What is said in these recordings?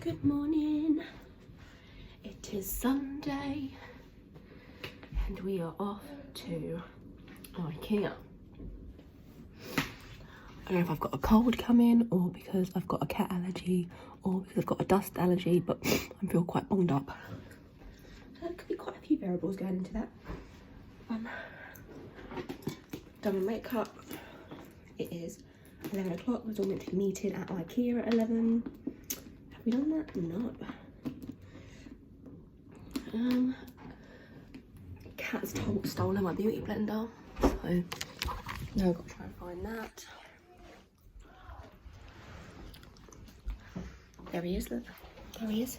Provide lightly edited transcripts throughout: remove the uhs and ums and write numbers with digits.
Good morning. It is Sunday and we are off to Ikea. I don't know if I've got a cold coming or because I've got a cat allergy or because I've got a dust allergy, but I feel quite bunged up. So there could be quite a few variables going into that. Done my makeup. It is 11 o'clock. We're all meant to be meeting at Ikea at 11. Have we done that? No. Cat's stolen my beauty blender, so now I've got to try and find that. There he is, look. There he is.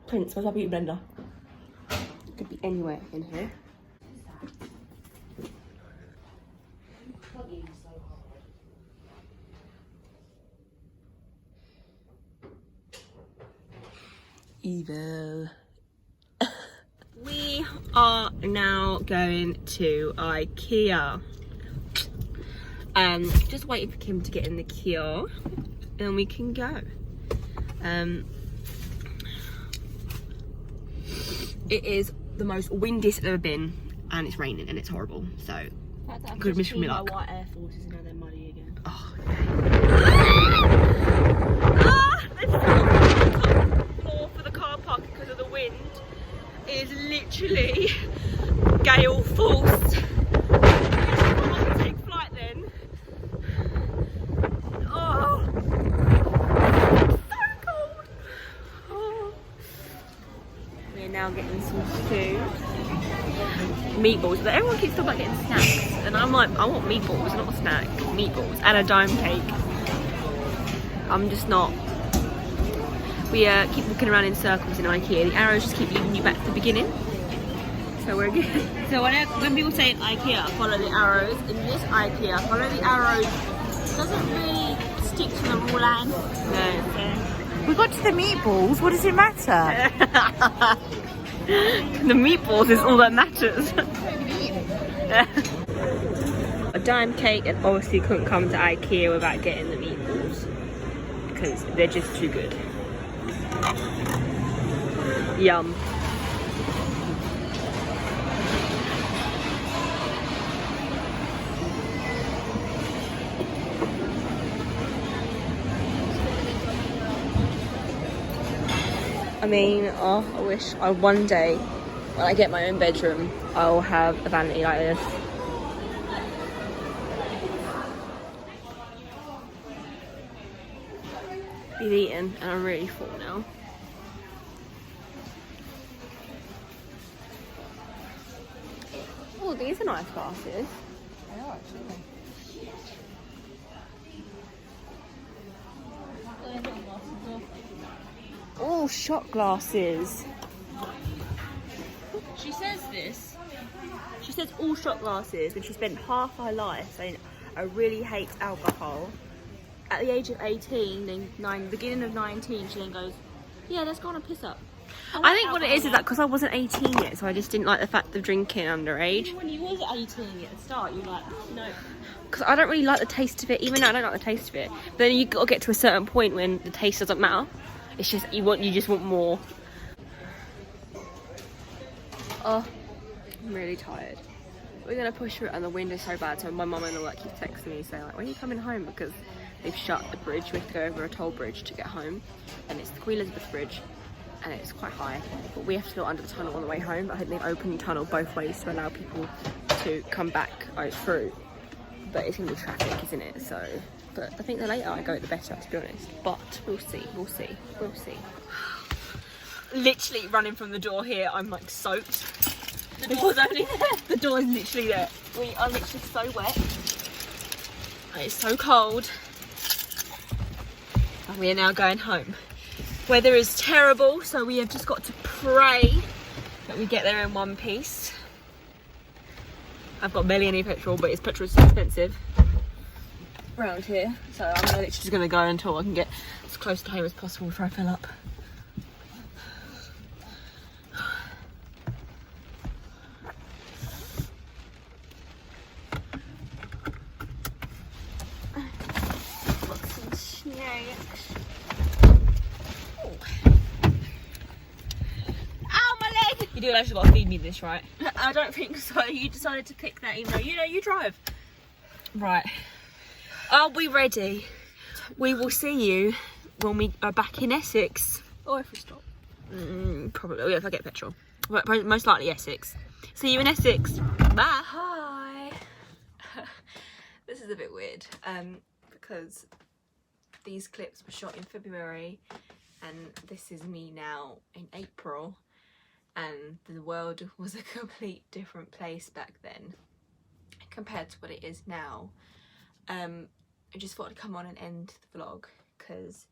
Prince, where's our beauty blender? It could be anywhere in here. Evil. We are now going to Ikea. Just waiting for Kim to get in the queue and we can go. It is the most windiest I've ever been and it's raining and it's horrible, so good miss from me luck. White Air Forces and now they're muddy again. Oh, because of the wind is literally gale force. I take flight then. Oh, so cold. Oh. We're now getting some food. Meatballs, but everyone keeps talking about getting snacks, and I'm like, I want meatballs, not a snack. Meatballs and a dime cake. I'm just not. We keep walking around in circles in Ikea. The arrows just keep leading you back to the beginning. So we're good. So when people say in Ikea, follow the arrows, in this Ikea, follow the arrows doesn't really stick to the rule line. No. We got to the meatballs, what does it matter? The meatballs is all that matters. A dime cake, and obviously couldn't come to Ikea without getting the meatballs because they're just too good. Yum. I mean, oh, I wish one day when I get my own bedroom, I'll have a vanity like this. We've eaten and I'm really full now. Oh, these are nice glasses. They are actually. Oh, shot glasses. She says this. She says all shot glasses when she spent half her life saying I really hate alcohol. At the age of 18, then beginning of 19, she then goes, yeah, let's go on a piss up. I think what it is that because I wasn't 18 yet, so I just didn't like the fact of drinking underage. When you was 18 at the start, you were like, no. Because I don't really like the taste of it, even though I don't like the taste of it. But then you got to get to a certain point when the taste doesn't matter. It's just, you just want more. Oh, I'm really tired. We're going to push through it and the wind is so bad, so my mum and all that keep texting me saying like, when are you coming home? Because they've shut the bridge. We have to go over a toll bridge to get home. And it's the Queen Elizabeth Bridge. And it's quite high, but we have to go under the tunnel on the way home. But I think they've opened the tunnel both ways to allow people to come back through. But it's going to be traffic, isn't it? So, but I think the later I go, the better, to be honest. But we'll see, we'll see, we'll see. Literally running from the door here, I'm like soaked. The door's only there. The door is literally there. We are literally so wet. It's so cold. And we are now going home. Weather is terrible, so we have just got to pray that we get there in one piece. I've got barely any petrol, but petrol is so expensive around here, so I'm literally just going to go until I can get as close to home as possible before I fill up. Got some snacks. do actually got to feed me this, right? I don't think so. You decided to pick that, even though you know you drive. Right. Are we ready? We will see you when we are back in Essex. Or if we stop. Probably, if I get petrol. But most likely Essex. See you in Essex. Bye. Hi. This is a bit weird because these clips were shot in February and this is me now in April, and the world was a complete different place back then compared to what it is now. I just thought I'd come on and end the vlog because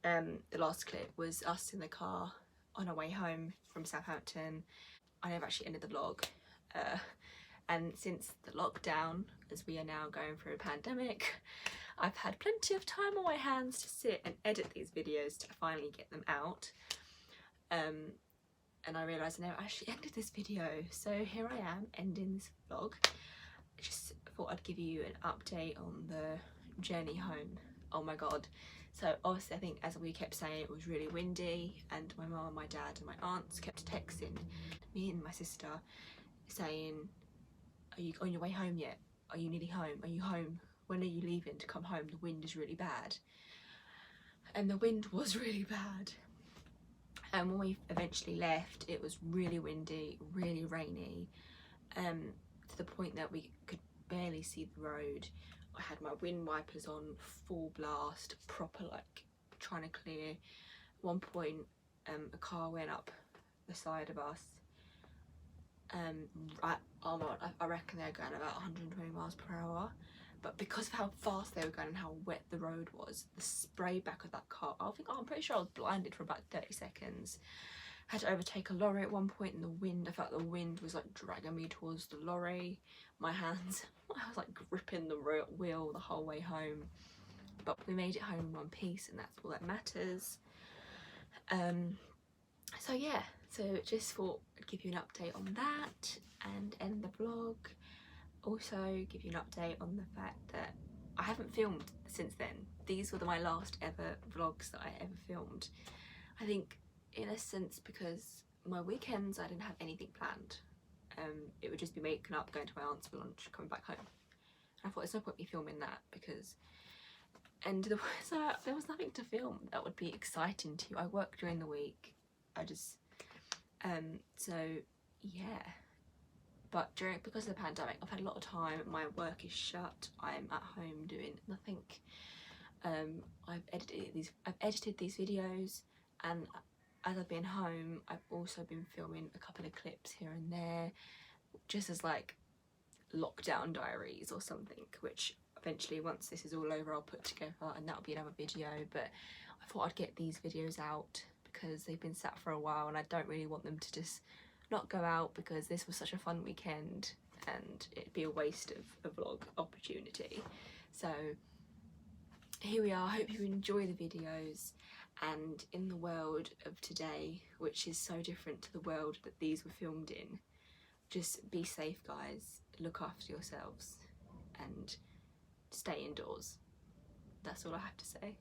the last clip was us in the car on our way home from Southampton. I never actually ended the vlog, and since the lockdown, as we are now going through a pandemic, I've had plenty of time on my hands to sit and edit these videos to finally get them out. And I realised I never actually ended this video, so here I am ending this vlog. I just thought I'd give you an update on the journey home. Oh my god. So obviously I think, as we kept saying, it was really windy, and my mum and my dad and my aunts kept texting me and my sister saying, are you on your way home yet? Are you nearly home? Are you home? When are you leaving to come home? The wind is really bad. And the wind was really bad. And when we eventually left, it was really windy, really rainy, to the point that we could barely see the road. I had my wind wipers on full blast, proper, like trying to clear. At one point a car went up the side of us. I reckon they were going about 120 miles per hour, but because of how fast they were going and how wet the road was, the spray back of that car, I'm pretty sure I was blinded for about 30 seconds. I had to overtake a lorry at one point in the wind. I felt the wind was like dragging me towards the lorry. My hands, I was like gripping the wheel the whole way home, but we made it home in one piece, and that's all that matters. So yeah, so just thought I'd give you an update on that and end the vlog. Also give you an update on the fact that I haven't filmed since then. These were my last ever vlogs that I ever filmed. I think in a sense because my weekends I didn't have anything planned. It would just be making up, going to my aunt's for lunch, coming back home. And I thought there's no point me filming that because, and so there was nothing to film that would be exciting to you. I work during the week. I just so yeah. But because of the pandemic, I've had a lot of time. My work is shut. I'm at home doing nothing. I've edited these videos, and as I've been home, I've also been filming a couple of clips here and there, just as like lockdown diaries or something, which eventually, once this is all over, I'll put together, and that'll be another video. But I thought I'd get these videos out because they've been sat for a while, and I don't really want them to just not go out, because this was such a fun weekend and it'd be a waste of a vlog opportunity. So here we are. I hope you enjoy the videos, and in the world of today, which is so different to the world that these were filmed in, just be safe, guys, look after yourselves and stay indoors. That's all I have to say.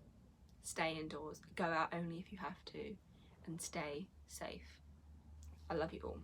Stay indoors, go out only if you have to, and stay safe. I love you all.